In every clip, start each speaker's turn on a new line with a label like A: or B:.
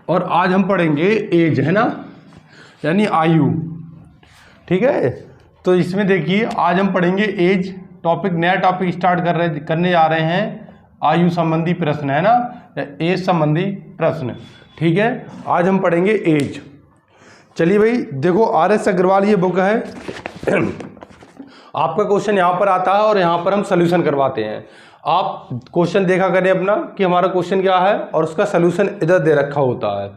A: और आज हम पढ़ेंगे एज, है ना, यानी आयु। ठीक है, तो इसमें देखिए आज हम पढ़ेंगे एज टॉपिक, नया टॉपिक स्टार्ट करने जा रहे हैं, आयु संबंधी प्रश्न, है ना, एज संबंधी प्रश्न। ठीक है, आज हम पढ़ेंगे एज। चलिए भाई देखो, RS अग्रवाल ये बुक है। आपका क्वेश्चन यहाँ पर आता है और यहाँ पर हम सल्यूशन करवाते हैं। आप क्वेश्चन देखा करें अपना कि हमारा क्वेश्चन क्या है और उसका सल्यूशन इधर दे रखा होता है।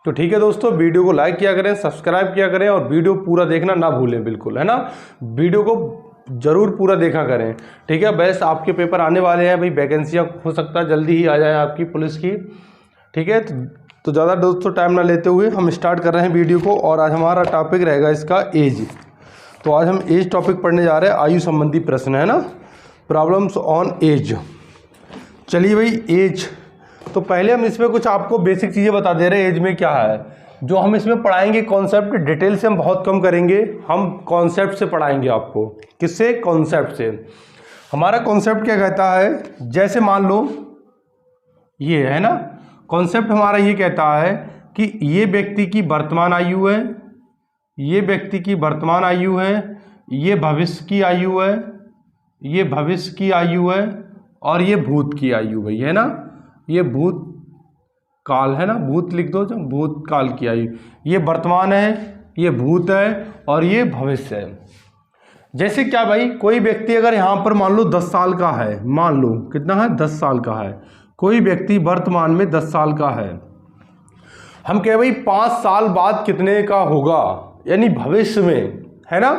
A: तो ठीक है दोस्तों, वीडियो को लाइक किया करें, सब्सक्राइब किया करें और वीडियो पूरा देखना ना भूलें, बिल्कुल, है ना। वीडियो को जरूर पूरा देखा करें। ठीक है, बेस्ट आपके पेपर आने वाले हैं भाई, वैकेंसियाँ हो सकता है जल्दी ही आ जाए आपकी पुलिस की। ठीक है, तो ज़्यादा दोस्तों टाइम ना लेते हुए हम स्टार्ट कर रहे हैं वीडियो को। और आज हमारा टॉपिक रहेगा इसका एज। तो आज हम एज टॉपिक पढ़ने जा रहे हैं, आयु संबंधी प्रश्न, है ना, प्रॉब्लम्स ऑन एज। चलिए भाई एज, तो पहले हम इसमें कुछ आपको बेसिक चीज़ें बता दे रहे हैं एज में क्या है। जो हम इसमें पढ़ाएंगे कॉन्सेप्ट डिटेल से हम बहुत कम करेंगे, हम कॉन्सेप्ट से पढ़ाएंगे आपको। किससे? कॉन्सेप्ट से। हमारा कॉन्सेप्ट क्या कहता है, जैसे मान लो ये है ना, कॉन्सेप्ट हमारा ये कहता है कि ये व्यक्ति की वर्तमान आयु है, ये व्यक्ति की वर्तमान आयु है, ये भविष्य की आयु है, ये भविष्य की आयु है और ये भूत की आयु भाई, है ना, ये भूत काल, है ना, भूत लिख दो, जब भूत काल की आयु। ये वर्तमान है, ये भूत है और ये भविष्य है। जैसे क्या भाई, कोई व्यक्ति अगर यहाँ पर मान लो 10 साल का है, मान लो कितना है, 10 साल का है, कोई व्यक्ति वर्तमान में 10 साल का है, हम कह भाई 5 साल बाद कितने का होगा, यानी भविष्य में, है ना,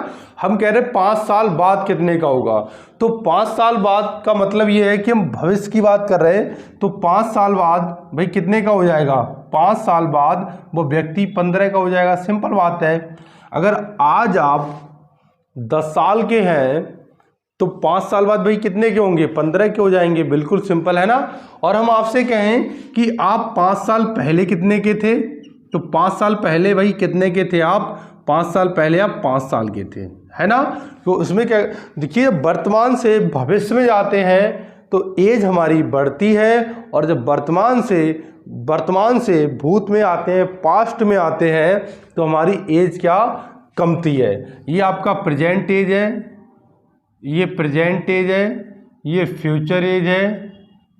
A: हम कह रहे 5 साल बाद कितने का होगा। तो 5 साल बाद का मतलब ये है कि हम भविष्य की बात कर रहे हैं। तो 5 साल बाद भाई कितने का हो जाएगा, 5 साल बाद वो व्यक्ति 15 का हो जाएगा। सिंपल बात है, अगर आज आप 10 साल के हैं तो 5 साल बाद भाई कितने के होंगे, 15 के हो जाएंगे। बिल्कुल सिंपल, है ना। और हम आपसे कहें कि आप 5 साल पहले कितने के थे, तो 5 साल पहले भाई कितने के थे आप, 5 साल पहले आप 5 साल के थे, है ना। तो उसमें क्या देखिए, वर्तमान से भविष्य में जाते हैं तो एज हमारी बढ़ती है, और जब वर्तमान से भूत में आते हैं, पास्ट में आते हैं, तो हमारी एज क्या कमती है। ये आपका प्रेजेंट एज है, ये प्रेजेंट एज है, ये फ्यूचर एज है,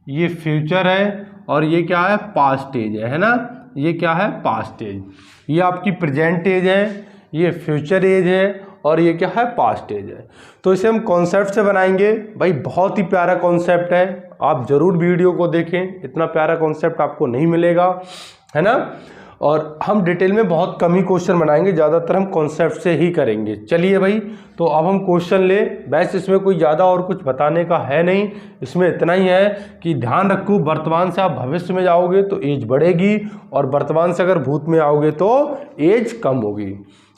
A: ये फ्यूचर है, और ये क्या है, पास्ट एज है ना, ये क्या है, पास्ट एज। ये आपकी प्रेजेंट एज है, ये फ्यूचर एज है, और ये क्या है, पास्ट एज है। तो इसे हम कॉन्सेप्ट से बनाएंगे भाई, बहुत ही प्यारा कॉन्सेप्ट है, आप जरूर वीडियो को देखें, इतना प्यारा कॉन्सेप्ट आपको नहीं मिलेगा, है ना। और हम डिटेल में बहुत कम ही क्वेश्चन बनाएंगे, ज़्यादातर हम कॉन्सेप्ट से ही करेंगे। चलिए भाई, तो अब हम क्वेश्चन ले, वैसे इसमें कोई ज़्यादा और कुछ बताने का है नहीं, इसमें इतना ही है कि ध्यान रखो, वर्तमान से आप भविष्य में जाओगे तो एज बढ़ेगी, और वर्तमान से अगर भूत में आओगे तो एज कम होगी।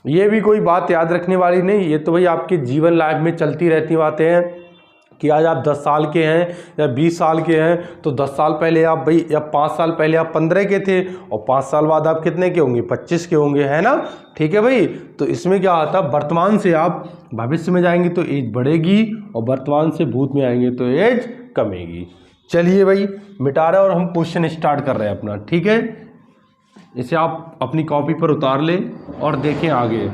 A: ये भी कोई बात याद रखने वाली नहीं, ये तो भाई आपके जीवन लाइफ में चलती रहती बातें हैं कि आज आप 10 साल के हैं या 20 साल के हैं, तो 10 साल पहले आप भाई, या 5 साल पहले आप 15 के थे, और 5 साल बाद आप कितने के होंगे, 25 के होंगे, है ना। ठीक है भाई, तो इसमें क्या आता है, वर्तमान से आप भविष्य में जाएंगे तो एज बढ़ेगी, और वर्तमान से भूत में आएंगे तो एज कमेगी। चलिए भाई, मिटा रहे और हम क्वेश्चन स्टार्ट कर रहे हैं अपना। ठीक है, इसे आप अपनी कॉपी पर उतार लें और देखें आगे।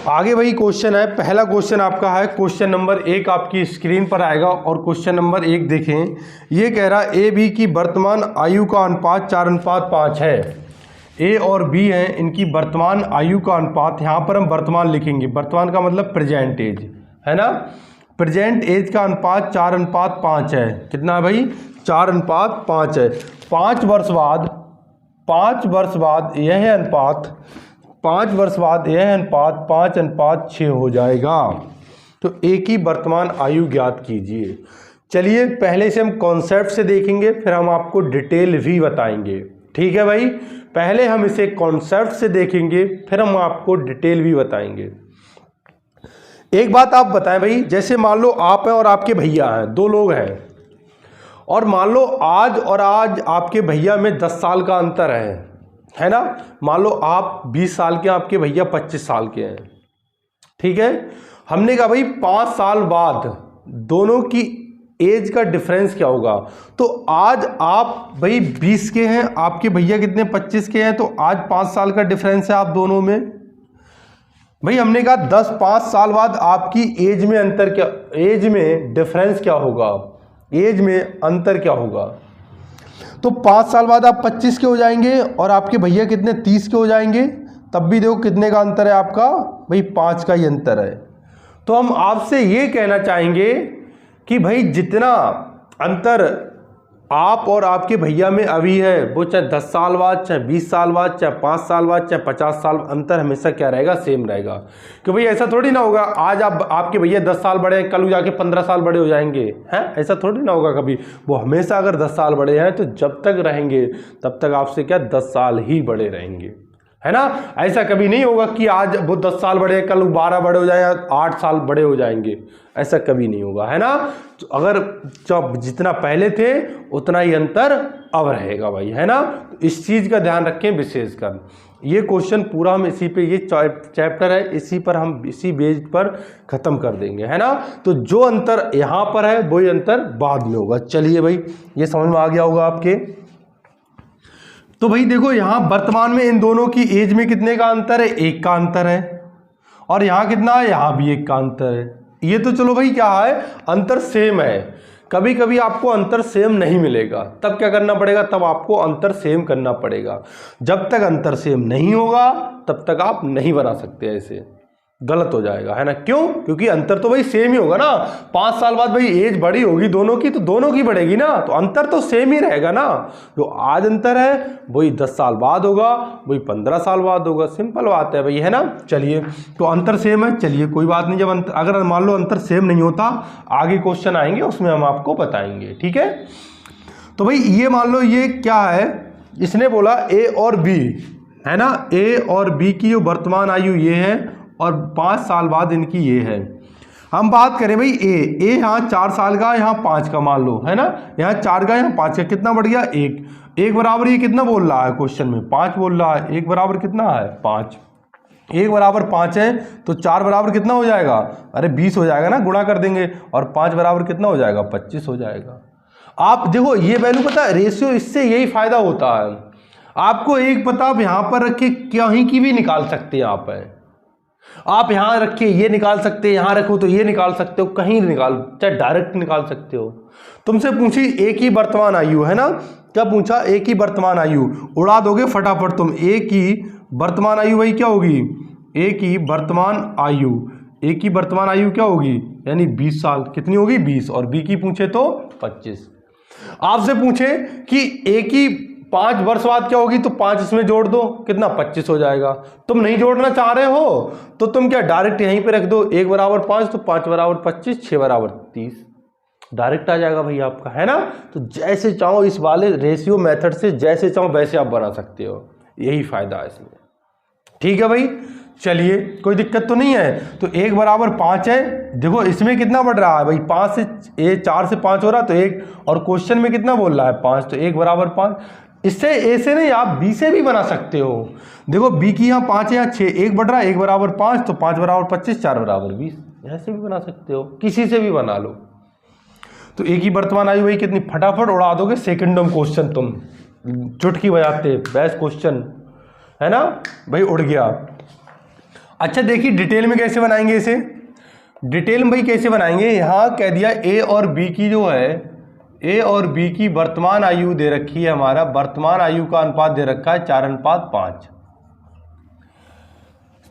A: आगे वही क्वेश्चन है, पहला क्वेश्चन आपका है, क्वेश्चन नंबर 1 आपकी स्क्रीन पर आएगा, और क्वेश्चन नंबर 1 देखें। ये कह रहा है ए बी की वर्तमान आयु का अनुपात 4:5 है। ए और बी हैं, इनकी वर्तमान आयु का अनुपात, यहाँ पर हम वर्तमान लिखेंगे, वर्तमान का मतलब प्रेजेंट एज, है ना। प्रेजेंट एज का अनुपात 4:5 है। कितना है भाई, 4:5 है। 5 वर्ष बाद यह अनुपात 5:6 हो जाएगा। तो ए की वर्तमान आयु ज्ञात कीजिए। चलिए पहले से हम कॉन्सेप्ट से देखेंगे, फिर हम आपको डिटेल भी बताएंगे। ठीक है भाई, पहले हम इसे कॉन्सेप्ट से देखेंगे, फिर हम आपको डिटेल भी बताएंगे। एक बात आप बताएं भाई, जैसे मान लो आप हैं और आपके भैया हैं, 2 लोग हैं, और मान लो आज आपके भैया में 10 साल का अंतर है ना। मान लो आप 20 साल के हैं, आपके भैया 25 साल के हैं। ठीक है, हमने कहा भाई 5 साल बाद दोनों की एज का डिफरेंस क्या होगा। तो आज आप भाई 20 के हैं, आपके भैया कितने 25 के हैं, तो आज 5 साल का डिफरेंस है आप दोनों में। भाई हमने कहा 5 साल बाद आपकी एज में अंतर क्या, एज में डिफरेंस क्या होगा, एज में अंतर क्या होगा। तो 5 साल बाद आप 25 के हो जाएंगे और आपके भैया कितने 30 के हो जाएंगे। तब भी देखो कितने का अंतर है आपका, भाई 5 का ही अंतर है। तो हम आपसे ये कहना चाहेंगे कि भाई जितना अंतर आप और आपके भैया में अभी है, वो चाहे 10 साल बाद, चाहे 20 साल बाद, चाहे 5 साल बाद, चाहे 50 साल, अंतर हमेशा क्या रहेगा, सेम रहेगा। कि भाई ऐसा थोड़ी ना होगा आज आपके भैया 10 साल बड़े हैं, कल जाके 15 साल बड़े हो जाएंगे, हैं, ऐसा थोड़ी ना होगा कभी। वो हमेशा अगर 10 साल बड़े हैं तो जब तक रहेंगे तब तक आपसे क्या 10 साल ही बड़े रहेंगे, है ना। ऐसा कभी नहीं होगा कि आज वो 10 साल बड़े हैं, कल 12 बड़े हो जाए या 8 साल बड़े हो जाएंगे, ऐसा कभी नहीं होगा, है ना। तो अगर जब जितना पहले थे उतना ही अंतर अब रहेगा भाई, है ना। तो इस चीज़ का ध्यान रखें विशेषकर। ये क्वेश्चन पूरा हम इसी पे, ये चैप्टर है इसी पर हम इसी बेस पर ख़त्म कर देंगे, है ना। तो जो अंतर यहाँ पर है वही अंतर बाद में होगा। चलिए भाई ये समझ में आ गया होगा आपके। तो भाई देखो यहाँ वर्तमान में इन दोनों की एज में कितने का अंतर है, 1 का अंतर है। और यहाँ कितना है, यहाँ भी 1 का अंतर है। ये तो चलो भाई क्या है, अंतर सेम है। कभी कभी आपको अंतर सेम नहीं मिलेगा, तब क्या करना पड़ेगा, तब आपको अंतर सेम करना पड़ेगा। जब तक अंतर सेम नहीं होगा तब तक आप नहीं बना सकते, ऐसे गलत हो जाएगा, है ना। क्यों, क्योंकि अंतर तो भाई सेम ही होगा ना। 5 साल बाद भाई एज बड़ी होगी दोनों की, तो दोनों की बढ़ेगी ना, तो अंतर तो सेम ही रहेगा ना। जो आज अंतर है वही 10 साल बाद होगा, वही 15 साल बाद होगा, सिंपल बात है भाई, है ना। चलिए तो अंतर सेम है, चलिए कोई बात नहीं। जब अगर मान लो अंतर सेम नहीं होता, आगे क्वेश्चन आएंगे उसमें हम आपको बताएंगे, ठीक है। तो भाई ये मान लो ये क्या है, इसने बोला ए और बी, है ना। ए और बी की जो वर्तमान आयु ये है और 5 साल बाद इनकी ये है। हम बात करें भाई ए यहाँ 4 साल का, यहाँ 5 का मान लो, है ना। यहाँ 4 का, यहाँ 5 का, कितना बढ़ गया 1 बराबर ये कितना बोल रहा है क्वेश्चन में, 5 बोल रहा है। 1 बराबर कितना है 5, 1 बराबर 5 है तो 4 बराबर कितना हो जाएगा, अरे 20 हो जाएगा ना, गुणा कर देंगे। और 5 बराबर कितना हो जाएगा, 25 हो जाएगा। आप देखो ये वैल्यू पता है, रेशियो, इससे यही फायदा होता है आपको। एक पता आप यहाँ पर रख के कहीं की भी निकाल सकते हैं आप यहाँ रखिए ये निकाल सकते हैं, यहाँ रखो तो ये निकाल सकते हो, कहीं निकाल, चाहे डायरेक्ट निकाल सकते हो। तुमसे पूछी एक ही वर्तमान आयु, है ना, क्या पूछा, एक ही वर्तमान आयु, उड़ा दोगे फटाफट तुम। एक ही वर्तमान आयु वही क्या होगी, एक ही वर्तमान आयु क्या होगी, यानी 20 साल, कितनी होगी 20, और बी की पूछे तो 25। आपसे पूछे कि एक ही 5 वर्ष बाद क्या होगी, तो 5 इसमें जोड़ दो, कितना 25 हो जाएगा। तुम नहीं जोड़ना चाह रहे हो तो तुम क्या डायरेक्ट यहीं पे रख दो, 1 बराबर 5 तो 5 बराबर 25, 6 बराबर 30, डायरेक्ट आ जाएगा भाई आपका, है ना। तो जैसे चाहो इस वाले रेशियो मेथड से जैसे चाहो वैसे आप बना सकते हो, यही फायदा है इसमें, ठीक है भाई। चलिए कोई दिक्कत तो नहीं है। तो 1 बराबर 5 है, देखो इसमें कितना बढ़ रहा है भाई, 5 से 4 से 5 हो रहा, तो 1, और क्वेश्चन में कितना बोल रहा है 5, तो 1 बराबर 5। इससे ए से नहीं, आप बी से भी बना सकते हो। देखो बी की यहाँ 5 है, यहाँ 6, 1 बढ़ रहा है, 1 बराबर 5 तो 5 बराबर 25, 4 बराबर 20, ऐसे भी बना सकते हो, किसी से भी बना लो। तो एक ही वर्तमान आयु भाई कितनी, फटाफट उड़ा दोगे सेकंडों में क्वेश्चन, तुम चुटकी बजाते, बेस्ट क्वेश्चन, है ना भाई, उड़ गया। अच्छा देखिए डिटेल में कैसे बनाएंगे इसे, डिटेल में भाई कैसे बनाएंगे, यहाँ कह दिया ए और बी की जो है, ए और बी की वर्तमान आयु दे रखी है, हमारा वर्तमान आयु का अनुपात दे रखा है 4:5,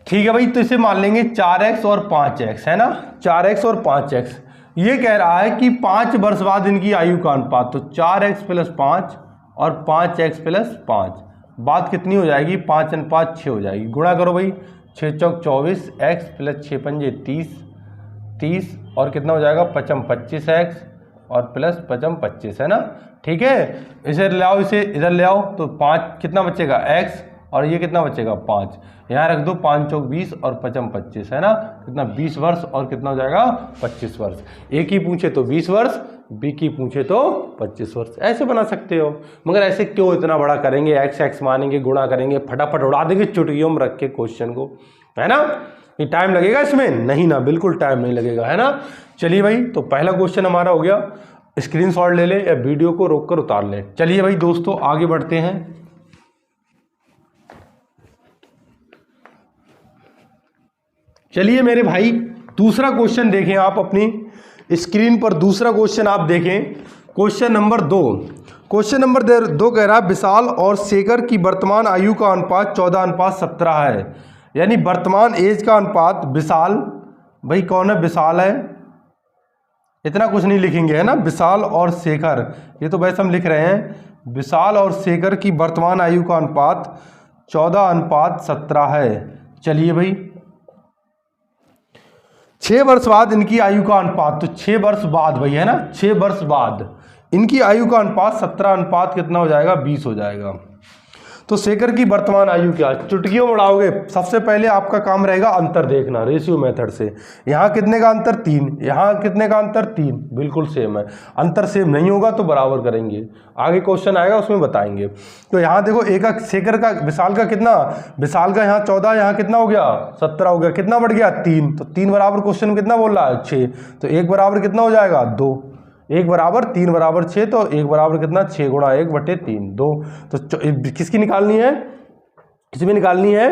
A: ठीक है भाई। तो इसे मान लेंगे 4x और 5x, है ना, 4x और 5x। ये कह रहा है कि 5 वर्ष बाद इनकी आयु का अनुपात, तो 4x + 5 और 5x + 5, बात कितनी हो जाएगी, 5:6 हो जाएगी। गुणा करो भाई, 6 चौक 24, x + 6 पंजे 30 और कितना हो जाएगा 5 25x और प्लस 5 25, है ना, ठीक है। इसे ले आओ, इसे इधर ले आओ, तो 5 कितना बचेगा x, और ये कितना बचेगा 5, यहाँ रख दो, 5 चौक 20 और 5 25, है ना, कितना 20 वर्ष और कितना हो जाएगा 25 वर्ष। ए की पूछे तो 20 वर्ष, बी की पूछे तो 25 वर्ष, ऐसे बना सकते हो। मगर ऐसे क्यों इतना बड़ा करेंगे, x मानेंगे, गुणा करेंगे, फटाफट उड़ा देंगे चुटकियों में रख के क्वेश्चन को, है ना। ये टाइम लगेगा इसमें, नहीं ना, बिल्कुल टाइम नहीं लगेगा, है ना। चलिए भाई, तो पहला क्वेश्चन हमारा हो गया। स्क्रीनशॉट ले लें या वीडियो को रोककर उतार लें। चलिए भाई दोस्तों आगे बढ़ते हैं। चलिए मेरे भाई दूसरा क्वेश्चन देखें आप अपनी स्क्रीन पर। दूसरा क्वेश्चन आप देखें, क्वेश्चन नंबर 2। क्वेश्चन नंबर 2 कह रहा है विशाल और शेखर की वर्तमान आयु का अनुपात 14:17 है। यानी वर्तमान एज का अनुपात विशाल, भाई कौन है, विशाल है, इतना कुछ नहीं लिखेंगे है ना, विशाल और शेखर, ये तो वैसे हम लिख रहे हैं। विशाल और शेखर की वर्तमान आयु का अनुपात 14:17 है। चलिए भाई 6 वर्ष बाद इनकी आयु का अनुपात, तो 6 वर्ष बाद भाई है ना, 6 वर्ष बाद इनकी आयु का अनुपात 17 अनुपात कितना हो जाएगा, 20 हो जाएगा। तो शेखर की वर्तमान आयु क्या, चुटकियों में उड़ाओगे। सबसे पहले आपका काम रहेगा अंतर देखना रेशियो मेथड से। यहाँ कितने का अंतर, 3, यहाँ कितने का अंतर, 3, बिल्कुल सेम है। अंतर सेम नहीं होगा तो बराबर करेंगे, आगे क्वेश्चन आएगा उसमें बताएंगे। तो यहाँ देखो एक का शेखर का, विशाल का कितना, विशाल का यहाँ 14, यहाँ कितना हो गया, 17 हो गया, कितना बढ़ गया, 3। तो 3 बराबर क्वेश्चन में कितना बोल रहा है, 6। तो 1 बराबर कितना हो जाएगा, 2। 1 बराबर 3 बराबर 6, तो 1 बराबर कितना, 6 गुणा 1/3, 2। तो किसकी निकालनी है, इसमें निकालनी है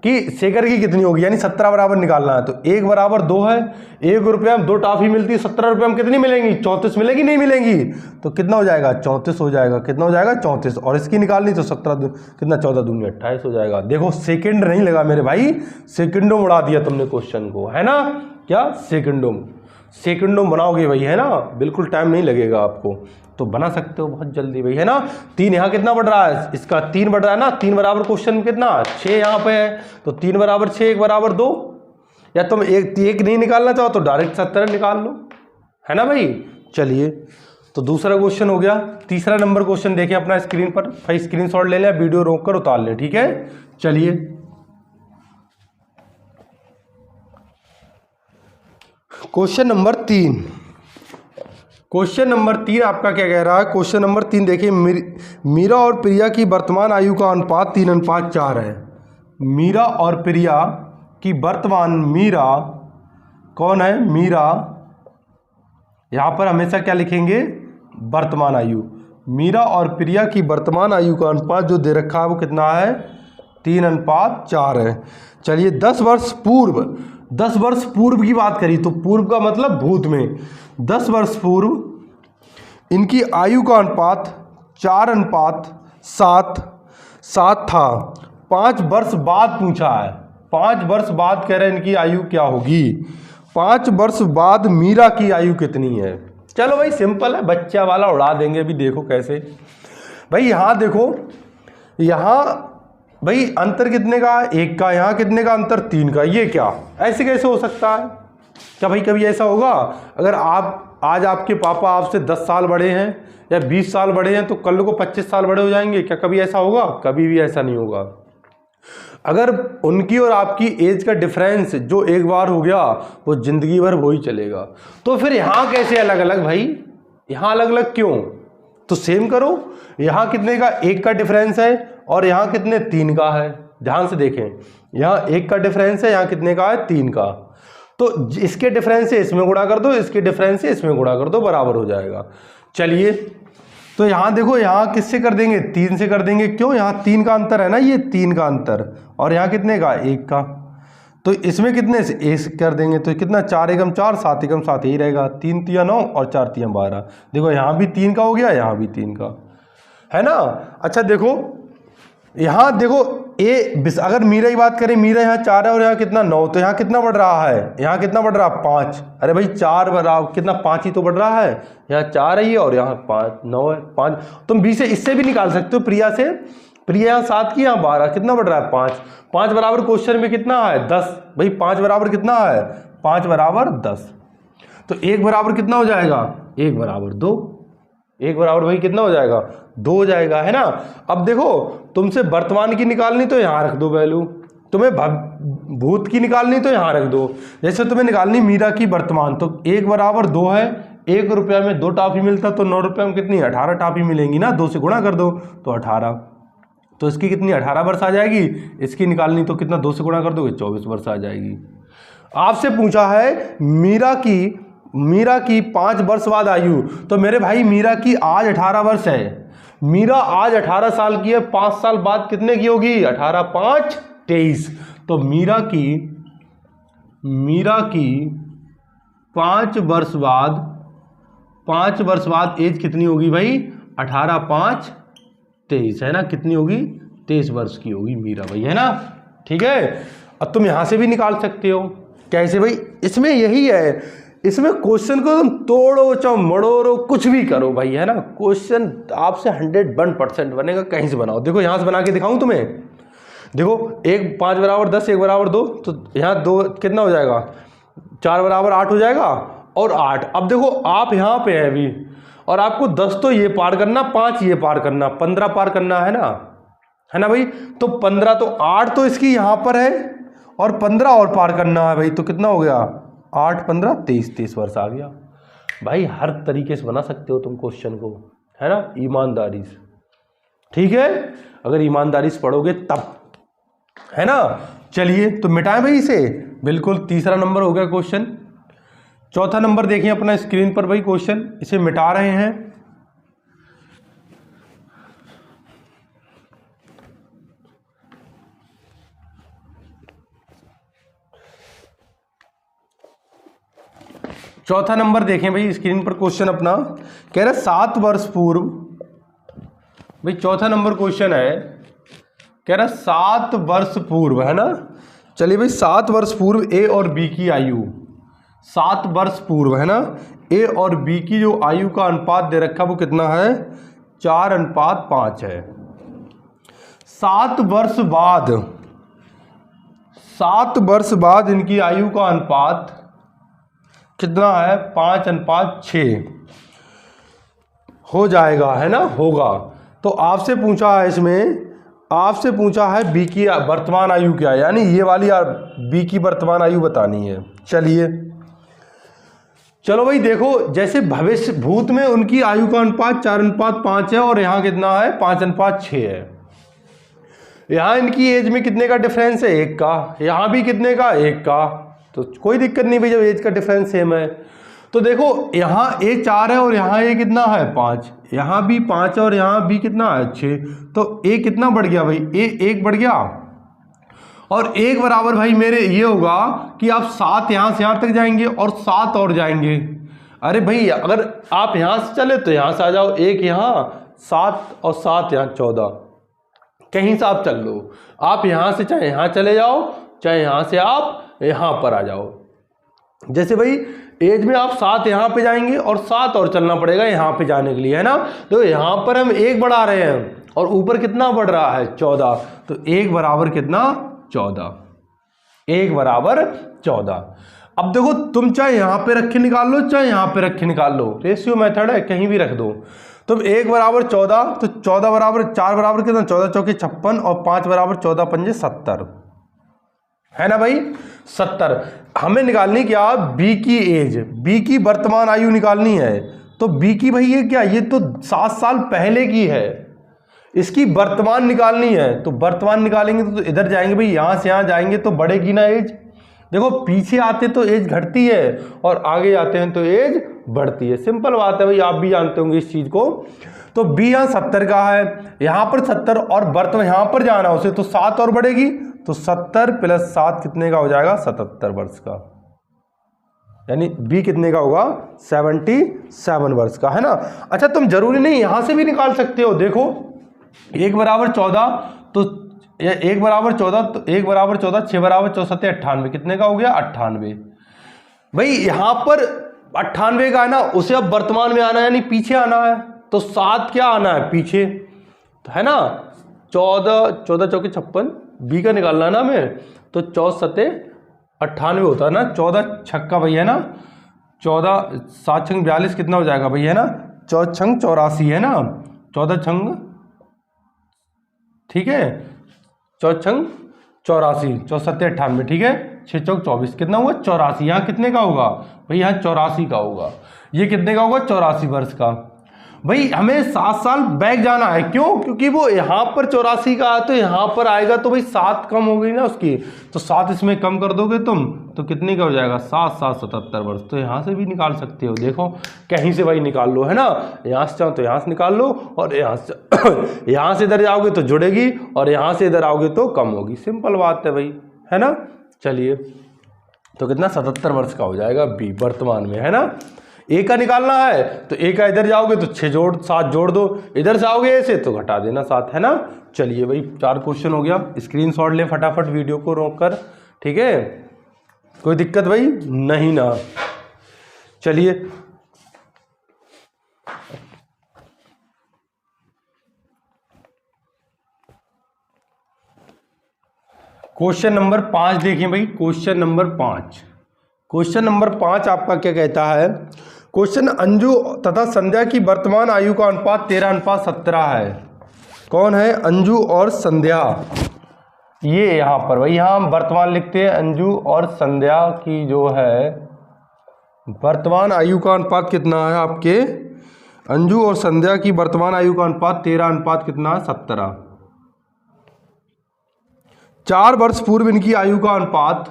A: कि शेखर की कितनी होगी, यानी 17 बराबर निकालना है। तो 1 बराबर 2 है, 1 रुपये में 2 टाफी मिलती है, 17 रुपये में कितनी मिलेंगी, 34 मिलेगी, नहीं मिलेंगी, तो कितना हो जाएगा, 34 हो जाएगा। कितना हो जाएगा, 34। और इसकी निकालनी तो 17 कितना, 14 दूनी 28 हो जाएगा। देखो सेकंड नहीं लगा मेरे भाई, सेकंडों में उड़ा दिया तुमने क्वेश्चन को, है ना, क्या सेकंडों में बनाओगे भाई, है ना, बिल्कुल टाइम नहीं लगेगा आपको, तो बना सकते हो बहुत जल्दी भाई, है ना। 3 यहाँ कितना बढ़ रहा है, इसका 3 बढ़ रहा है ना, 3 बराबर क्वेश्चन में कितना, 6 यहाँ पे है, तो 3 बराबर 6, 1 बराबर 2। या तुम एक नहीं निकालना चाहो तो डायरेक्ट 17 निकाल लो, है ना भाई। चलिए तो दूसरा क्वेश्चन हो गया। तीसरा नंबर क्वेश्चन देखें अपना स्क्रीन पर, भाई स्क्रीनशॉट ले लें, वीडियो रोक कर उतार लें, ठीक है। चलिए क्वेश्चन नंबर 3। क्वेश्चन नंबर 3 आपका क्या कह रहा है, क्वेश्चन नंबर 3 देखिए, मीरा और प्रिया की वर्तमान आयु का अनुपात 3:4 है। मीरा और प्रिया की वर्तमान, मीरा कौन है, मीरा, यहाँ पर हमेशा क्या लिखेंगे, वर्तमान आयु। मीरा और प्रिया की वर्तमान आयु का अनुपात जो दे रखा है वो कितना है, 3:4 है। चलिए 10 वर्ष पूर्व की बात करी, तो पूर्व का मतलब भूत में, 10 वर्ष पूर्व इनकी आयु का अनुपात 4:7 था। 5 वर्ष बाद पूछा है, 5 वर्ष बाद कह रहे हैं इनकी आयु क्या होगी। 5 वर्ष बाद मीरा की आयु कितनी है। चलो भाई सिंपल है, बच्चा वाला उड़ा देंगे। अभी देखो कैसे भाई, यहाँ देखो, यहाँ भाई अंतर कितने का, 1 का, यहाँ कितने का अंतर, 3 का। ये क्या, ऐसे कैसे हो सकता है, क्या भाई कभी ऐसा होगा। अगर आप आज आपके पापा आपसे 10 साल बड़े हैं या 20 साल बड़े हैं, तो कल को 25 साल बड़े हो जाएंगे, क्या कभी ऐसा होगा, कभी भी ऐसा नहीं होगा। अगर उनकी और आपकी एज का डिफरेंस जो एक बार हो गया, वो जिंदगी भर वही चलेगा। तो फिर यहाँ कैसे अलग अलग भाई, यहाँ अलग अलग क्यों, तो सेम करो। यहाँ कितने का, 1 का डिफरेंस है, और यहाँ कितने, 3 का है। ध्यान से देखें, यहाँ 1 का डिफरेंस है, यहाँ कितने का है, 3 का। तो इसके डिफरेंस से इसमें गुणा कर दो, इसके डिफरेंस से इसमें गुणा कर दो, बराबर हो जाएगा। चलिए तो यहाँ देखो, यहाँ किससे कर देंगे, 3 से कर देंगे। क्यों, यहाँ 3 का अंतर है ना, ये 3 का अंतर, और यहाँ कितने का, 1 का। तो इसमें कितने से 1 कर देंगे, तो कितना, 4 एकम 4, 7 एकम 7 ही रहेगा। 3 तिया 9 और 4 तिया 12। देखो यहाँ भी 3 का हो गया, यहाँ भी 3 का, है ना। अच्छा देखो यहाँ देखो, अगर मीरा की बात करें, मीरा यहाँ 4 है और यहाँ कितना, 9, तो यहाँ कितना बढ़ रहा है, यहाँ कितना बढ़ रहा है, 5। अरे भाई 4 बराबर कितना, 5 ही तो बढ़ रहा है। यहाँ 4 है ये, और यहाँ 5, 9 है, 5। तुम 20 से इससे भी निकाल सकते हो, प्रिया से। प्रिया यहाँ 7 की, यहाँ 12, कितना बढ़ रहा है, 5। 5 बराबर क्वेश्चन में कितना है, 10। भाई 5 बराबर कितना है, 5 बराबर 10। तो 1 बराबर कितना हो जाएगा, 1 बराबर 2। 1 बराबर भाई कितना हो जाएगा, 2 हो जाएगा, है ना। अब देखो तुमसे वर्तमान की निकालनी तो यहाँ रख दो वैल्यू, तुम्हें भूत की निकालनी तो यहाँ रख दो। जैसे तुम्हें निकालनी मीरा की वर्तमान, तो 1 बराबर 2 है, 1 रुपया में 2 टाफी मिलता, तो 9 रुपये में कितनी, 18 टाफी मिलेंगी ना। 2 से गुणा कर दो तो 18, तो इसकी कितनी, 18 वर्ष आ जाएगी। इसकी निकालनी तो कितना, 2 से गुणा कर दोगे, 24 वर्ष आ जाएगी। आपसे पूछा है मीरा की मीरा की 5 वर्ष बाद आयु, तो मेरे भाई मीरा की आज 18 वर्ष है, मीरा आज 18 साल की है, 5 साल बाद कितने की होगी, 18 5 23। तो मीरा की 5 वर्ष बाद एज कितनी होगी भाई, 18 5 23 है ना, कितनी होगी, 23 वर्ष की होगी मीरा भाई, है ना। ठीक है, अब तुम यहां से भी निकाल सकते हो। कैसे भाई, इसमें यही है, इसमें क्वेश्चन को तुम तोड़ो चाहे मड़ोड़ो कुछ भी करो भाई, है ना। क्वेश्चन आपसे 101% बनेगा, कहीं से बनाओ। देखो यहां से बना के दिखाऊं तुम्हें, देखो 1 5 बराबर 10, 1 बराबर 2, तो यहाँ 2 कितना हो जाएगा, 4 बराबर 8 हो जाएगा, और 8। अब देखो आप यहाँ पे हैं अभी, और आपको 10 तो ये पार करना, 5 ये पार करना, 15 पार करना है ना भाई। तो 15 तो 8 तो इसकी यहाँ पर है, और 15 और पार करना है भाई, तो कितना हो गया, 8 15 23 वर्ष आ गया भाई। हर तरीके से बना सकते हो तुम क्वेश्चन को, है ना, ईमानदारी से। ठीक है, अगर ईमानदारी से पढ़ोगे तब, है ना। चलिए तो मिटाएं भाई इसे, बिल्कुल तीसरा नंबर हो गया क्वेश्चन। चौथा नंबर देखिए अपना स्क्रीन पर भाई क्वेश्चन, इसे मिटा रहे हैं। चौथा नंबर देखें भाई स्क्रीन पर क्वेश्चन अपना, कह रहा है 7 वर्ष पूर्व, भाई चौथा नंबर क्वेश्चन है, कह रहा 7 वर्ष पूर्व, है ना। चलिए भाई 7 वर्ष पूर्व ए और बी की आयु, 7 वर्ष पूर्व, है ना, ए और बी की जो आयु का अनुपात दे रखा वो कितना है, 4:5 है। 7 वर्ष बाद इनकी आयु का अनुपात कितना है, 5:6 हो जाएगा, है ना, होगा। तो आपसे पूछा है इसमें, आपसे पूछा है बी की वर्तमान आयु क्या है, यानी ये वाली बी की वर्तमान आयु बतानी है। चलिए चलो भाई देखो, जैसे भविष्य भूत में उनकी आयु का अनुपात 4:5 है, और यहाँ कितना है, 5:6 है। यहाँ इनकी एज में कितने का डिफरेंस है, 1 का, यहाँ भी कितने का, 1 का, तो कोई दिक्कत नहीं भाई जब एज का डिफरेंस सेम है। तो देखो यहाँ ए 4 है और यहाँ ए कितना है, 5, यहाँ भी 5 और यहाँ भी कितना है, 6, तो ए कितना बढ़ गया भाई, ए 1 बढ़ गया, और 1 बराबर भाई मेरे ये होगा कि आप 7 यहाँ से यहाँ तक जाएंगे और 7 और जाएंगे। अरे भाई अगर आप यहाँ से चले तो यहाँ से आ जाओ, 1 यहाँ 7 और 7 यहाँ 14, कहीं से आप चल लो, आप यहाँ से चाहे यहाँ चले जाओ, चाहे यहाँ से आप यहाँ पर आ जाओ। जैसे भाई एज में आप 7 यहाँ पे जाएंगे और 7 और चलना पड़ेगा यहाँ पे जाने के लिए, है ना। तो यहाँ पर हम 1 बढ़ा रहे हैं और ऊपर कितना बढ़ रहा है, 14, तो 1 बराबर कितना, 14, 1 बराबर 14। अब देखो तुम चाहे यहाँ पे रख के निकाल लो, चाहे यहाँ पे रख के निकाल लो, रेशियो मेथड है, कहीं भी रख दो। तुम 1 बराबर 14, तो 14 बराबर 4 बराबर कितना, 14 चौके 56, और 5 बराबर 14 पंजे 70, है ना भाई, 70। हमें निकालनी क्या, बी की एज, बी की वर्तमान आयु निकालनी है। तो बी की भाई ये क्या, ये तो 7 साल पहले की है, इसकी वर्तमान निकालनी है। तो वर्तमान निकालेंगे तो इधर जाएंगे भाई, यहाँ से यहाँ जाएंगे तो बढ़ेगी ना एज। देखो पीछे आते तो एज घटती है और आगे आते हैं तो एज बढ़ती है, सिंपल बात है भाई, आप भी जानते होंगे इस चीज को। तो बी यहाँ 70 का है, यहाँ पर 70, और वर्तमान यहाँ पर जाना उसे तो 7 और बढ़ेगी, तो 70 + 7 कितने का हो जाएगा, 77 वर्ष का, यानी बी कितने का होगा, 77 वर्ष का, है ना। अच्छा तुम जरूरी नहीं यहां से भी निकाल सकते हो, देखो 1 बराबर 14, तो 1 बराबर 14, तो 1 बराबर 14, 6 बराबर 64, 98, कितने का हो गया, 98। भाई यहां पर 98 का है ना, उसे अब वर्तमान में आना है, यानी पीछे आना है, तो 7 क्या आना है, पीछे, तो है ना, 14 चौके 56, बी का निकालना है ना हमें, तो 14 × 98 होता है ना, 14 छक्का भाई, है ना, 14 7 छंग 42, कितना हो जाएगा भाई, है ना, 14 छंग 84, है ना, 14 छंग, ठीक है, 14 छंग 84, 74 98, ठीक है, 6 चौक 24, कितना हुआ, 84। यहाँ कितने का होगा भाई, यहाँ 84 का होगा, ये कितने का होगा, 84 वर्ष का। भाई हमें 7 साल बैक जाना है, क्यों? क्योंकि वो यहाँ पर 84 का है तो यहाँ पर आएगा तो भाई 7 कम हो गई ना उसकी, तो 7 इसमें कम कर दोगे तुम तो कितने का हो जाएगा? 7 7 77 वर्ष। तो यहाँ से भी निकाल सकते हो, देखो कहीं से भाई निकाल लो, है ना। यहाँ से चाहो तो यहाँ से निकाल लो, और यहाँ से यहाँ से इधर जाओगे तो जुड़ेगी, और यहाँ से इधर आओगे तो कम होगी। सिंपल बात है भाई, है ना। चलिए तो कितना? 77 वर्ष का हो जाएगा बी वर्तमान में, है ना। ए का निकालना है तो ए का इधर जाओगे तो 7 जोड़ दो, इधर से आओगे ऐसे तो घटा देना 7, है ना। चलिए भाई 4 क्वेश्चन हो गया, स्क्रीनशॉट लें फटाफट वीडियो को रोककर, ठीक है। कोई दिक्कत भाई नहीं ना। चलिए क्वेश्चन नंबर 5 देखिए भाई, क्वेश्चन नंबर 5। क्वेश्चन नंबर 5 आपका क्या कहता है? क्वेश्चन अंजू तथा संध्या की वर्तमान आयु का अनुपात 13:17 है। कौन है? अंजू और संध्या। ये यहाँ पर भाई, यहाँ हम वर्तमान लिखते हैं, अंजू और संध्या की जो है वर्तमान आयु का अनुपात कितना है आपके? अंजू और संध्या की वर्तमान आयु का अनुपात 13 कितना है? 17। 4 वर्ष पूर्व इनकी आयु का अनुपात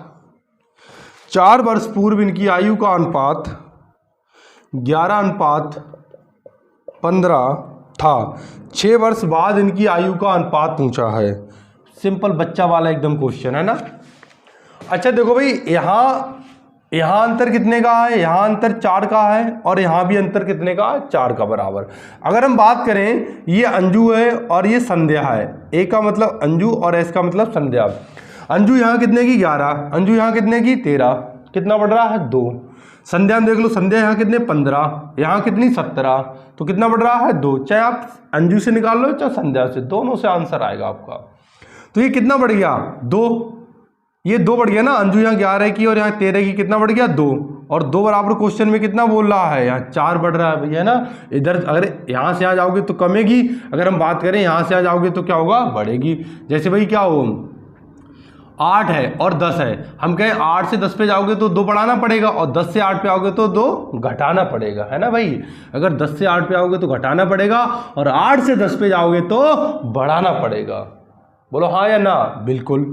A: 4 वर्ष पूर्व इनकी आयु का अनुपात 11:15 था। 6 वर्ष बाद इनकी आयु का अनुपात पूछा है। सिंपल बच्चा वाला एकदम क्वेश्चन है ना। अच्छा देखो भाई, यहाँ अंतर कितने का है? यहाँ अंतर 4 का है, और यहाँ भी अंतर कितने का है? 4 का बराबर। अगर हम बात करें, ये अंजू है और ये संध्या है। ए का मतलब अंजू और एस का मतलब संध्या। अंजू यहाँ कितने की? 11। अंजू यहाँ कितने की? 13। कितना बढ़ रहा है? 2। संध्या में देख लो, संध्या यहाँ कितने? 15। यहाँ कितनी? 17। तो कितना बढ़ रहा है? 2। चाहे आप अंजू से निकाल लो चाहे संध्या से, दोनों से आंसर आएगा आपका। तो ये कितना बढ़ गया? 2। ये 2 बढ़ गया ना। अंजू यहाँ 11 की और यहाँ 13 की, कितना बढ़ गया? 2। और 2 बराबर क्वेश्चन में कितना बोल रहा है? यहाँ 4 बढ़ रहा है भैया ना। इधर अगर यहाँ से यहाँ जाओगे तो कमेगी, अगर हम बात करें यहाँ से यहाँ जाओगे तो क्या होगा? बढ़ेगी। जैसे भाई क्या हो, 8 है और 10 है, हम कहें 8 से 10 पे जाओगे तो 2 बढ़ाना पड़ेगा, और 10 से 8 पे आओगे तो 2 घटाना पड़ेगा, है ना भाई। अगर 10 से 8 पे आओगे तो घटाना पड़ेगा, और 8 से 10 पे जाओगे तो बढ़ाना पड़ेगा। बोलो हाँ या ना? बिल्कुल।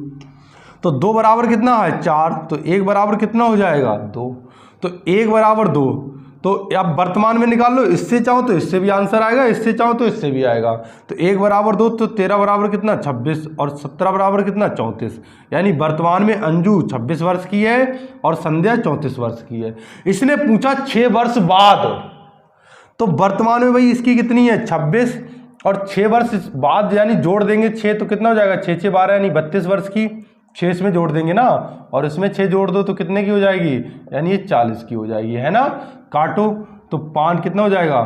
A: तो 2 बराबर कितना है? 4। तो 1 बराबर कितना हो जाएगा? 2। तो 1 बराबर 2। तो अब वर्तमान में निकाल लो, इससे चाहो तो इससे भी आंसर आएगा, इससे चाहो तो इससे भी आएगा। तो 1 बराबर 2, तो 13 बराबर कितना? 26, और 17 बराबर कितना? 34। यानी वर्तमान में अंजू 26 वर्ष की है और संध्या 34 वर्ष की है। इसने पूछा 6 वर्ष बाद, तो वर्तमान में भाई इसकी कितनी है? 26, और 6 वर्ष बाद यानी जोड़ देंगे 6 तो कितना हो जाएगा? 6 6 12 यानी 32 वर्ष की। 6 इसमें जोड़ देंगे ना, और इसमें 6 जोड़ दो तो कितने की हो जाएगी? यानी ये 40 की हो जाएगी, है ना। काटो तो 5 कितना हो जाएगा?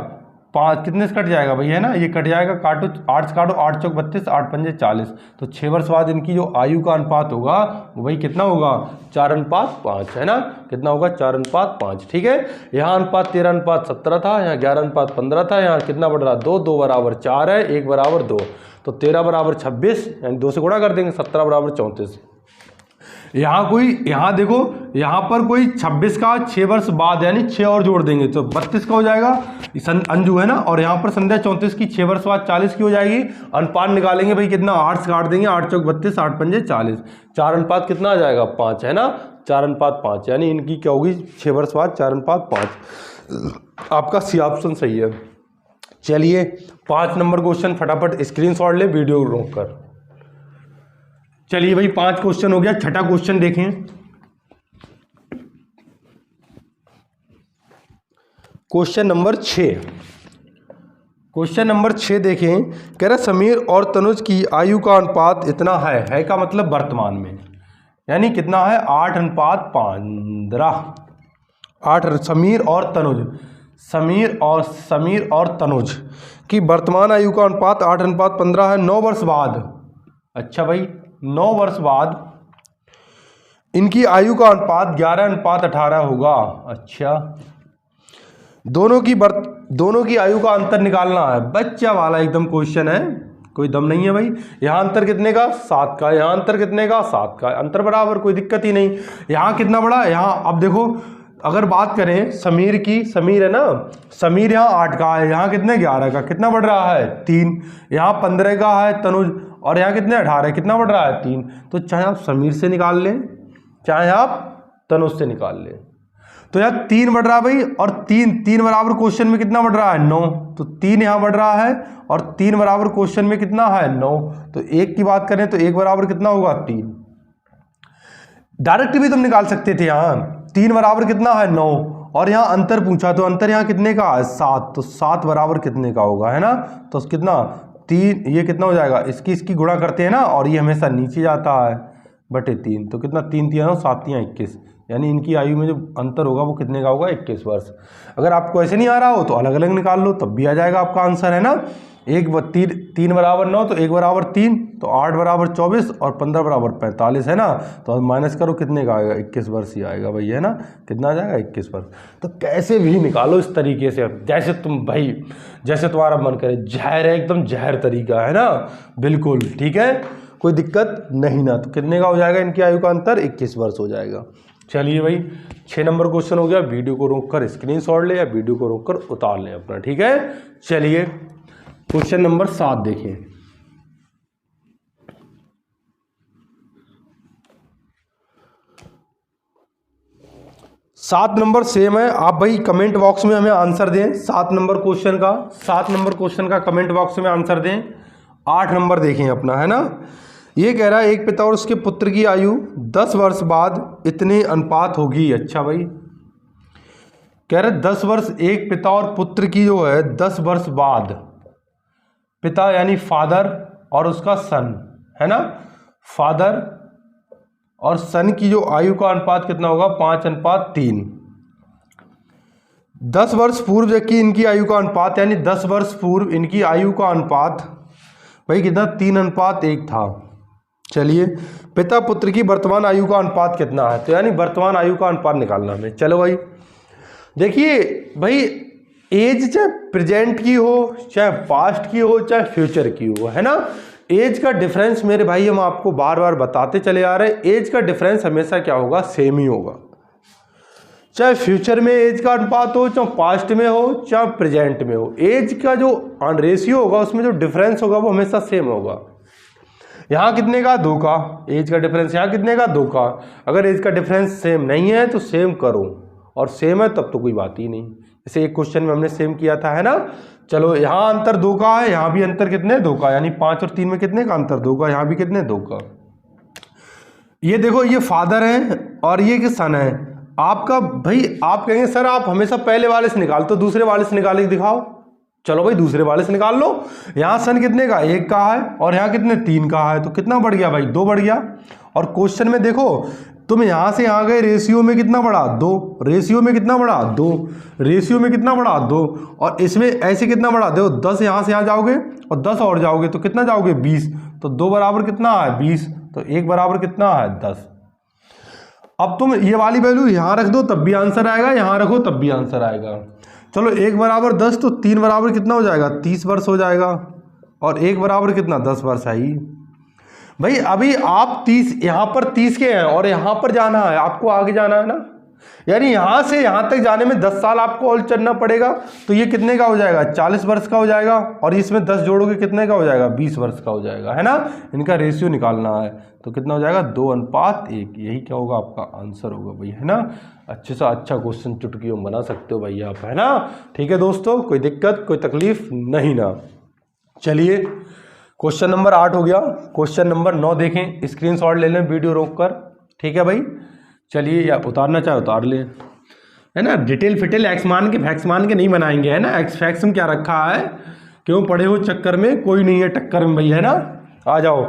A: 5 कितने से कट जाएगा भाई, है ना, ये कट जाएगा। काटो 8 से काटो, 8 चौक 32, 8 पंजे 40। तो 6 वर्ष बाद इनकी जो आयु का अनुपात होगा वो भाई कितना होगा? 4:5, है ना। कितना होगा? 4:5। ठीक है। यहाँ अनुपात 13:17 था, यहाँ 11:15 था, यहाँ कितना बढ़ रहा? 2। 2 बराबर 4 है, 1 बराबर 2। तो 13 बराबर 26, यानी 2 से गुणा कर देंगे, 17 बराबर 34। यहाँ देखो, यहाँ पर कोई 26 का 6 वर्ष बाद यानी 6 और जोड़ देंगे तो 32 का हो जाएगा, अंजू है ना। और यहाँ पर संध्या 34 की 6 वर्ष बाद 40 की हो जाएगी। अनुपात निकालेंगे भाई कितना? 8 से काट देंगे, 8 चौक 32, 8 पंजे 40। 4 अनुपात कितना आ जाएगा? 5, है ना। 4:5, यानी इनकी क्या होगी? 6 वर्ष बाद 4:5। आपका सी ऑप्शन सही है। चलिए 5 नंबर क्वेश्चन फटाफट स्क्रीनशॉट ले वीडियो रोक कर। चलिए भाई 5 क्वेश्चन हो गया। छठा क्वेश्चन देखें। Question number 6। क्वेश्चन नंबर 6 देखें। कह रहा समीर और तनुज की आयु का अनुपात इतना है का मतलब वर्तमान में, यानी कितना है? 8:15। 8 समीर और तनुज की वर्तमान आयु का अनुपात 8:15 है। 9 वर्ष बाद, अच्छा भाई 9 वर्ष बाद इनकी आयु का अनुपात 11:18 होगा। अच्छा, दोनों की आयु का अंतर निकालना है। बच्चा वाला एकदम क्वेश्चन है, कोई दम नहीं है भाई। यहाँ अंतर कितने का? 7 का। यहाँ अंतर कितने का? 7 का। अंतर बराबर, कोई दिक्कत ही नहीं। यहाँ कितना बड़ा? यहाँ अब देखो अगर बात करें समीर की, समीर है ना, समीर यहाँ 8 का है, यहाँ कितने 11 का, कितना बढ़ रहा है 3। यहाँ 15 का है तनुज, और यहाँ कितने 18, कितना बढ़ रहा है 3। तो चाहे आप समीर से निकाल लें, चाहे आप तनुज से निकाल लें। तो यहाँ 3 बढ़ रहा है भाई, और 3 बराबर क्वेश्चन में कितना बढ़ रहा है 9, तो 3 यहाँ बढ़ रहा है, और 3 बराबर क्वेश्चन में कितना है 9। तो 1 की बात करें तो 1 बराबर कितना होगा 3। डायरेक्ट भी तुम निकाल सकते थे, यहाँ 3 बराबर कितना है 9, और यहाँ अंतर पूछा तो अंतर यहाँ कितने का है 7, तो 7 बराबर कितने का होगा, है ना। तो कितना 3, ये कितना हो जाएगा, इसकी गुणा करते हैं ना, और ये हमेशा नीचे जाता है बटे 3, तो कितना 3 3 7 3 21, यानी इनकी आयु में जो अंतर होगा वो कितने का होगा 21 वर्ष। अगर आपको ऐसे नहीं आ रहा हो तो अलग अलग निकाल लो, तब भी आ जाएगा आपका आंसर, है ना। 3 बराबर 9, तो 1 बराबर 3, तो 8 बराबर 24, और 15 बराबर 45, है ना। तो माइनस करो कितने का आएगा 21 वर्ष ही आएगा भाई, है ना। कितना आ जाएगा 21 वर्ष। तो कैसे भी निकालो इस तरीके से, जैसे तुम भाई, जैसे तुम्हारा मन करे, जहर है एकदम, जहर तरीका है ना, बिल्कुल ठीक है, कोई दिक्कत नहीं ना। तो कितने का हो जाएगा इनकी आयु का अंतर 21 वर्ष हो जाएगा। चलिए भाई 6 नंबर क्वेश्चन हो गया। वीडियो को रोककर स्क्रीनशॉट ले या वीडियो को रोककर उतार लें अपना, ठीक है। चलिए क्वेश्चन नंबर 7 देखें। सात नंबर सेम है, आप भाई कमेंट बॉक्स में हमें आंसर दें 7 नंबर क्वेश्चन का, 7 नंबर क्वेश्चन का कमेंट बॉक्स में आंसर दें। 8 नंबर देखें अपना, है ना। ये कह रहा है एक पिता और उसके पुत्र की आयु 10 वर्ष बाद इतने अनुपात होगी। अच्छा भाई, कह रहे 10 वर्ष, एक पिता और पुत्र की जो है 10 वर्ष बाद, पिता यानी फादर और उसका सन, है ना, फादर और सन की जो आयु का अनुपात कितना होगा 5:3। 10 वर्ष पूर्व की इनकी आयु का अनुपात, यानी 10 वर्ष पूर्व इनकी आयु का अनुपात भाई कितना 3:1 था। चलिए पिता पुत्र की वर्तमान आयु का अनुपात कितना है, तो यानी वर्तमान आयु का अनुपात निकालना हमें। चलो भाई देखिए भाई, एज चाहे प्रेजेंट की हो, चाहे पास्ट की हो, चाहे फ्यूचर की हो, है ना, एज का डिफरेंस मेरे भाई हम आपको बार बार बताते चले आ रहे हैं, एज का डिफरेंस हमेशा क्या होगा, सेम ही होगा। चाहे फ्यूचर में एज का अनुपात हो, चाहे पास्ट में हो, चाहे प्रेजेंट में हो, एज का जो रेशियो होगा उसमें जो डिफरेंस होगा वो हमेशा सेम होगा। यहाँ कितने का 2 का एज का डिफरेंस, यहाँ कितने का 2 का। अगर एज का डिफरेंस सेम नहीं है तो सेम करो, और सेम है तब तो कोई बात ही नहीं। जैसे एक क्वेश्चन में हमने सेम किया था, है ना। चलो यहाँ अंतर 2 का है, यहाँ भी अंतर कितने 2 का, यानी 5 और 3 में कितने का अंतर 2 का, यहाँ भी कितने 2 का। ये देखो ये फादर है और ये कि सन है आपका। भाई आप कहेंगे सर आप हमेशा पहले वाले से निकाल, तो दूसरे वाले से निकाल के दिखाओ। चलो भाई दूसरे वाले से निकाल लो। यहाँ सन कितने का 1 का है, और यहाँ कितने 3 का है, तो कितना बढ़ गया भाई 2 बढ़ गया। और क्वेश्चन में देखो तुम यहाँ से यहाँ गए, रेशियो में कितना बढ़ा 2, रेशियो में कितना बढ़ा 2, रेशियो में कितना बढ़ा 2, और इसमें ऐसे कितना बढ़ा, देखो 10 यहाँ से यहाँ जाओगे और 10 और जाओगे तो कितना जाओगे 20, तो 2 बराबर कितना है 20, तो 1 बराबर कितना है 10। अब तुम ये वाली वैल्यू यहाँ रख दो तब भी आंसर आएगा, यहाँ रखो तब भी आंसर आएगा। चलो 1 बराबर 10, तो 3 बराबर कितना हो जाएगा 30 वर्ष हो जाएगा, और 1 बराबर कितना 10 वर्ष है ही। भाई अभी आप 30 यहाँ पर 30 के हैं और यहाँ पर जाना है, आपको आगे जाना है ना, यानी यहाँ से यहाँ तक जाने में 10 साल आपको और चलना पड़ेगा। तो ये कितने का हो जाएगा 40 वर्ष का हो जाएगा, और इसमें 10 जोड़ोगे कितने का हो जाएगा 20 वर्ष का हो जाएगा, है ना। इनका रेशियो निकालना है, तो कितना हो जाएगा 2:1। यही क्या होगा आपका आंसर होगा भाई, है ना। अच्छे से अच्छा क्वेश्चन चुटकियों बना सकते हो भाई आप, है ना। ठीक है दोस्तों, कोई दिक्कत कोई तकलीफ नहीं ना। चलिए क्वेश्चन नंबर 8 हो गया। क्वेश्चन नंबर 9 देखें, स्क्रीनशॉट ले लें वीडियो रोककर, ठीक है भाई। चलिए या उतारना चाहे उतार लें, है ना। डिटेल फिटेल एक्स मान के फैक्स मान के नहीं बनाएंगे, है ना। एक्स फैक्स में क्या रखा है, क्यों पढ़े हो चक्कर में, कोई नहीं है टक्कर में भाई, है ना। आ जाओ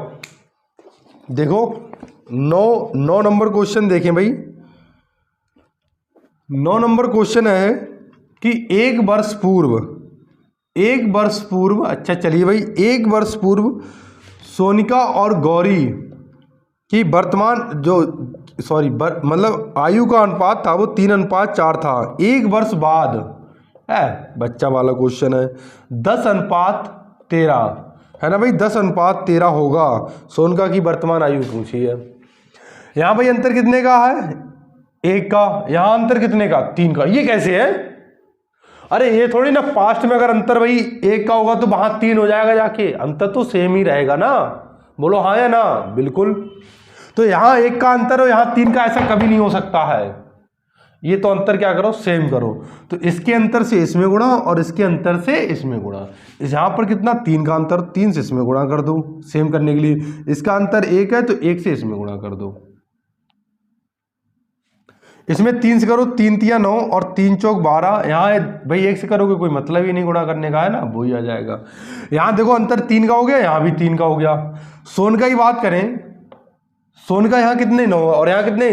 A: देखो 9 नंबर क्वेश्चन देखें भाई। 9 नंबर क्वेश्चन है कि 1 वर्ष पूर्व, अच्छा चलिए भाई 1 वर्ष पूर्व सोनिका और गौरी की वर्तमान मतलब आयु का अनुपात था वो 3:4 था। 1 वर्ष बाद है, बच्चा वाला क्वेश्चन है, 10:13 है ना भाई, 10:13 होगा। सोनिका की वर्तमान आयु पूछी है। यहाँ भाई अंतर कितने का है 1 का, यहां अंतर कितने का, 3 का। ये कैसे है? अरे ये थोड़ी ना, पास्ट में अगर अंतर भाई 1 का होगा तो वहां 3 हो जाएगा जाके, अंतर तो सेम ही रहेगा ना, बोलो हाँ या ना? बिल्कुल। तो यहां 1 का अंतर और यहां 3 का, ऐसा कभी नहीं हो सकता है। ये तो अंतर क्या करो, सेम करो। तो इसके अंतर से इसमें गुणा और इसके अंतर से इसमें गुणा। यहां पर कितना, 3 का अंतर, 3 से इसमें गुणा कर दो सेम करने के लिए। इसका अंतर 1 है तो 1 से इसमें गुणा कर दो। इसमें 3 से करो, 3 तिया 9 और 3 चौक 12। यहाँ भाई 1 से करोगे कोई मतलब ही नहीं गुणा करने का, है ना, वो ही आ जाएगा। यहाँ देखो अंतर 3 का हो गया, यहाँ भी 3 का हो गया। सोन का ही बात करें, सोन का यहाँ कितने 9 और यहाँ कितने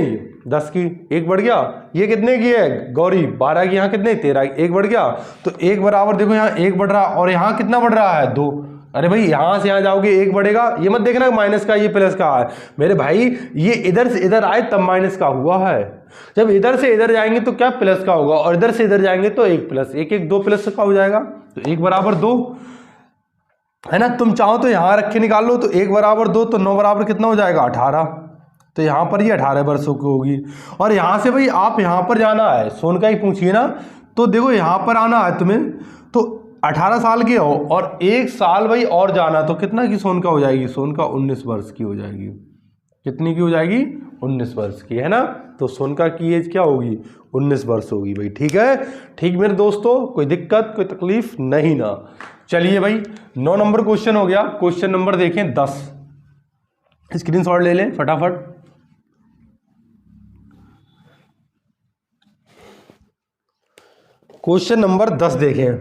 A: 10 की, 1 बढ़ गया। ये कितने की है गौरी, 12 की, यहाँ कितने 13, 1 बढ़ गया। तो 1 बराबर, देखो यहाँ 1 बढ़ रहा और यहाँ कितना बढ़ रहा है 2। अरे भाई यहां से यहां जाओगे 1 बढ़ेगा, ये मत देखना माइनस का ये प्लस का है मेरे भाई, ये इधर से इधर आए तब माइनस का हुआ है। जब इधर से इधर जाएंगे तो क्या प्लस का होगा, और इधर से इधर जाएंगे तो 1 प्लस 1 1 2 प्लस का हो जाएगा। तो 1 बराबर 2 है ना। तुम चाहो तो यहां रख के निकाल लो, तो 1 बराबर 2 तो 9 बराबर कितना हो जाएगा 18। तो यहां पर ये 18 वर्षों की होगी। और यहां से भाई आप यहां पर जाना है, सोन का ही पूछिए ना, तो देखो यहां पर आना है तुम्हें, तो 18 साल के हो और 1 साल भाई और जाना, तो कितना की सोन का हो जाएगी, सोन का 19 वर्ष की हो जाएगी। कितनी की हो जाएगी, 19 वर्ष की, है ना। तो सोन का की एज क्या होगी, 19 वर्ष होगी भाई। ठीक है, ठीक मेरे दोस्तों, कोई दिक्कत कोई तकलीफ नहीं ना। चलिए भाई 9 नंबर क्वेश्चन हो गया। क्वेश्चन नंबर देखें 10, स्क्रीनशॉट ले लें फटाफट। क्वेश्चन नंबर 10 देखें।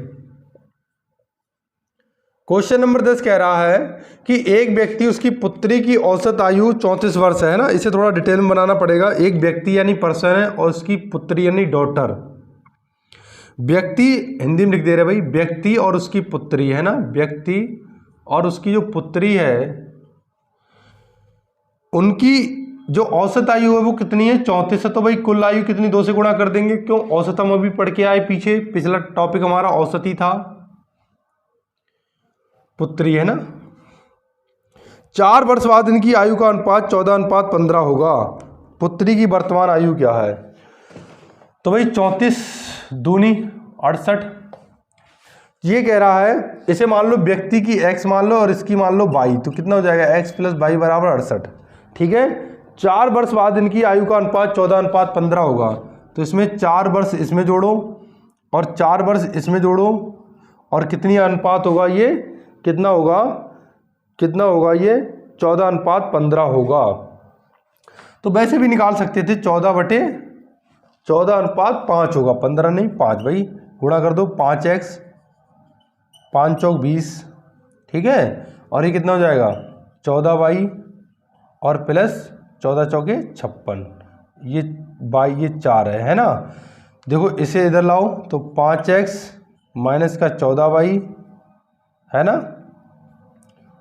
A: क्वेश्चन नंबर 10 कह रहा है कि एक व्यक्ति, उसकी पुत्री की औसत आयु 34 वर्ष है ना। इसे थोड़ा डिटेल में बनाना पड़ेगा। एक व्यक्ति यानी पर्सन है और उसकी पुत्री यानी डॉटर, व्यक्ति हिंदी में लिख दे रहे भाई, व्यक्ति और उसकी पुत्री है ना, व्यक्ति और उसकी जो पुत्री है उनकी जो औसत आयु है वो कितनी है, 34 है। तो भाई कुल आयु कितनी, 2 से गुणा कर देंगे, क्यों, औसत हम अभी पढ़ के आए पीछे, पिछला टॉपिक हमारा औसत ही था, पुत्री है ना। 4 वर्ष बाद इनकी आयु का अनुपात 14:15 होगा। पुत्री की वर्तमान आयु क्या है, तो भाई 34 दूनी 68। ये कह रहा है, इसे मान लो व्यक्ति की x मान लो और इसकी मान लो y, तो कितना हो जाएगा x + y बराबर 68। ठीक है, 4 वर्ष बाद इनकी आयु का अनुपात 14:15 होगा। तो इसमें 4 वर्ष इसमें जोड़ो और 4 वर्ष इसमें जोड़ो, और कितनी अनुपात होगा ये, कितना होगा, कितना होगा ये 14:15 होगा। तो वैसे भी निकाल सकते थे, 14/14:5 होगा, 15 नहीं 5 भाई, गुणा कर दो, 5x 5 चौक 20। ठीक है, और ये कितना हो जाएगा 14y और प्लस 14 चौके 56, ये बाई ये 4 है ना। देखो इसे इधर लाओ तो 5x माइनस का 14y है ना,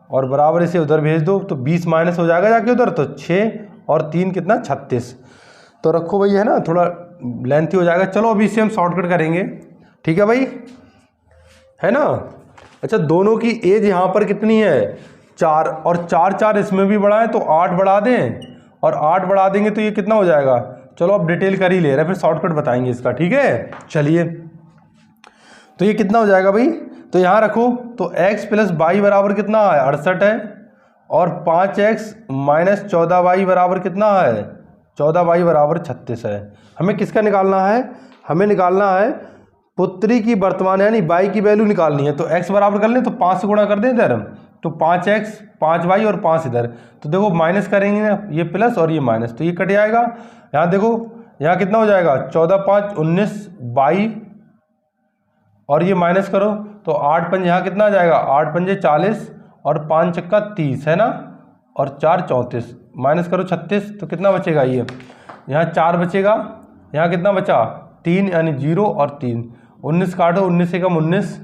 A: और बराबर इसे उधर भेज दो तो 20 माइनस हो जाएगा जाके उधर, तो 6 और 3 कितना 36। तो रखो भाई, है ना, थोड़ा लेंथी हो जाएगा। चलो अभी इसे हम शॉर्टकट करेंगे। ठीक है भाई, है ना। अच्छा, दोनों की एज यहाँ पर कितनी है 4, और 4 4 इसमें भी बढ़ाएं तो 8 बढ़ा दें, और 8 बढ़ा देंगे तो ये कितना हो जाएगा। चलो अब डिटेल कर ही ले रहे हैं, फिर शॉर्टकट बताएंगे इसका। ठीक है, चलिए तो ये कितना हो जाएगा भाई, तो यहाँ रखो तो x + y बराबर कितना है 68 है, और 5x - 14y बराबर कितना है 14y बराबर 36 है। हमें किसका निकालना है, हमें निकालना है पुत्री की वर्तमान यानी y की वैल्यू निकालनी है। तो x बराबर कर लें तो 5 से गुणा कर दें इधर, तो 5x 5y और 5 इधर, तो देखो माइनस करेंगे ना, ये प्लस और ये माइनस, तो ये कट जाएगा। यहाँ देखो यहाँ कितना हो जाएगा 14 5 19 22, और ये माइनस करो तो 8 5 यहाँ कितना आ जाएगा 8 5 40 और 5 चक्का 30 है ना, और 4 34, माइनस करो 36, तो कितना बचेगा ये, यहाँ 4 बचेगा, यहाँ कितना बचा 3 यानी 0 और 3, 19 काटो, 19 से कम 19,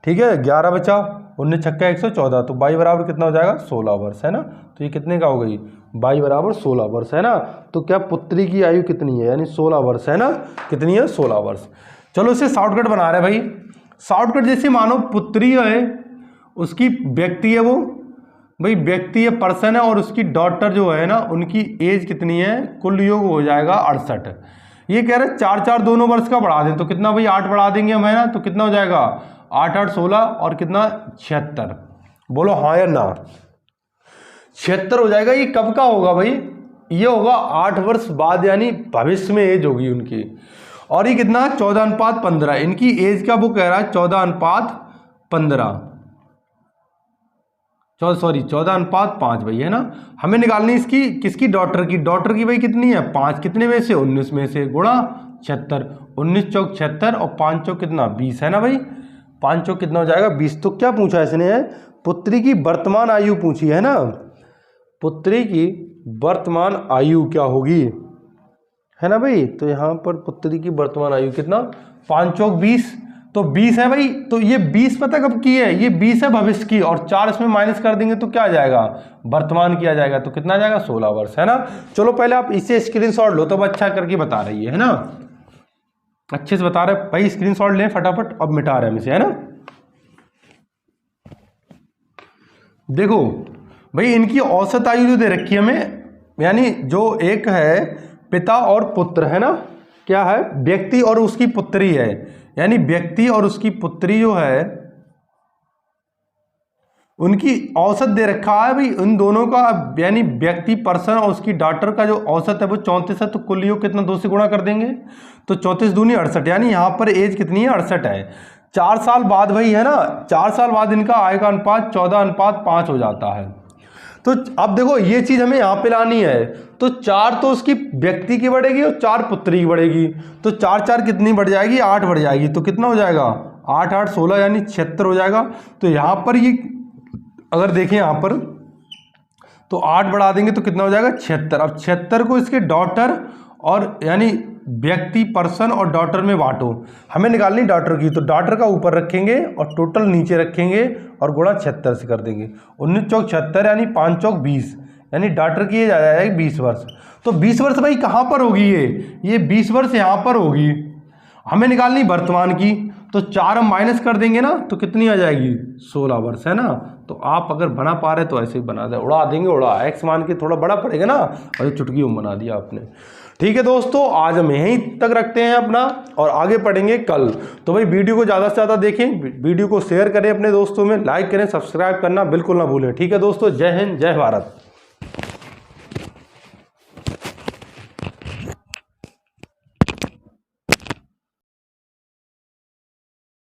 A: ठीक है 11 बचा, 19 छक्का 114, तो y बराबर कितना हो जाएगा 16 वर्ष है ना। तो ये कितने का हो गई, y बराबर 16 वर्ष है ना। तो क्या पुत्री की आयु कितनी है, यानी 16 वर्ष है ना, कितनी है 16 वर्ष। चलो इसे शॉर्टकट बना रहे भाई। शॉर्टकट जैसे मानो पुत्री है, उसकी व्यक्ति है, वो भाई व्यक्ति है पर्सन है, और उसकी डॉटर जो है ना उनकी एज कितनी है, कुल योग हो जाएगा 68। ये कह रहे 4 दोनों वर्ष का बढ़ा दें तो कितना भाई 8 बढ़ा देंगे हम, है ना, तो कितना हो जाएगा 8 8 16 और कितना 76। बोलो हाँ या ना, 76 हो जाएगा। ये कब का होगा भाई, ये होगा 8 वर्ष बाद, यानी भविष्य में एज होगी उनकी। और ये कितना 14:15, इनकी एज का वो कह रहा है 14:15, 14:5 भाई, है ना। हमें निकालनी इसकी किसकी, डॉटर की। डॉटर की भाई कितनी है 5, कितने में से 19 में से, गुणा 76, 19 चौक 76 और 5 चौक कितना 20, है ना भाई। 5 चौक कितना हो जाएगा 20। तो क्या पूछा इसने, है पुत्री की वर्तमान आयु पूछी है ना, पुत्री की वर्तमान आयु क्या होगी, है ना भाई। तो यहाँ पर पुत्री की वर्तमान आयु कितना 5 चौक 20, तो 20 है भाई। तो ये 20 पता कब की है, ये 20 है भविष्य की, और 4 इसमें माइनस कर देंगे तो क्या आ जाएगा, वर्तमान किया जाएगा, तो कितना आ जाएगा 16 वर्ष, है ना। चलो पहले आप इसे स्क्रीनशॉट लो, तो अच्छा करके बता रही है ना, अच्छे से बता रहे भाई। स्क्रीनशॉट लें फटाफट, अब मिटा रहे हैं इसे, है ना। देखो भाई इनकी औसत आयु जो दे रखी है हमें, यानी जो एक है पिता और पुत्र, है ना, क्या है व्यक्ति और उसकी पुत्री है, यानी व्यक्ति और उसकी पुत्री जो है उनकी औसत दे रखा है भाई, उन दोनों का, यानी व्यक्ति पर्सन और उसकी डॉटर का जो औसत है वो 34 है। तो कुल योग कितना 2 से गुणा कर देंगे, तो 34 दूनी 68, यानी यहाँ पर एज कितनी है 68 है। 4 साल बाद भाई, है ना, 4 साल बाद इनका आय का अनुपात 14:5 हो जाता है। तो अब देखो ये चीज हमें यहाँ पे लानी है, तो 4 तो उसकी व्यक्ति की बढ़ेगी और 4 पुत्री की बढ़ेगी, तो 4 4 कितनी बढ़ जाएगी 8 बढ़ जाएगी, तो कितना हो जाएगा 8 8 16 यानी 76 हो जाएगा। तो यहाँ पर ये अगर देखें यहाँ पर तो 8 बढ़ा देंगे तो कितना हो जाएगा 76। अब 76 को इसके डॉटर और यानी व्यक्ति पर्सन और डॉटर में बांटो, हमें निकालनी डॉटर की, तो डॉटर का ऊपर रखेंगे और टोटल नीचे रखेंगे और गुणा 76 से कर देंगे। 19 चौक 76 यानी 5 चौक 20, यानी डॉटर की एज आ जाएगी 20 वर्ष। तो 20 वर्ष भाई कहाँ पर होगी, ये 20 वर्ष यहाँ पर होगी। हमें निकालनी वर्तमान की, तो 4 हम माइनस कर देंगे ना, तो कितनी आ जाएगी 16 वर्ष, है ना। तो आप अगर बना पा रहे तो ऐसे ही बना दे, उड़ा देंगे, उड़ा एक्स मान के थोड़ा बड़ा पड़ेगा ना, और ये चुटकी बना दिया आपने। ठीक है दोस्तों, आज हम यहीं तक रखते हैं अपना, और आगे पढ़ेंगे कल। तो भाई वीडियो को ज़्यादा से ज़्यादा देखें, वीडियो को शेयर करें अपने दोस्तों में, लाइक करें, सब्सक्राइब करना बिल्कुल ना भूलें। ठीक है दोस्तों, जय हिंद, जय भारत।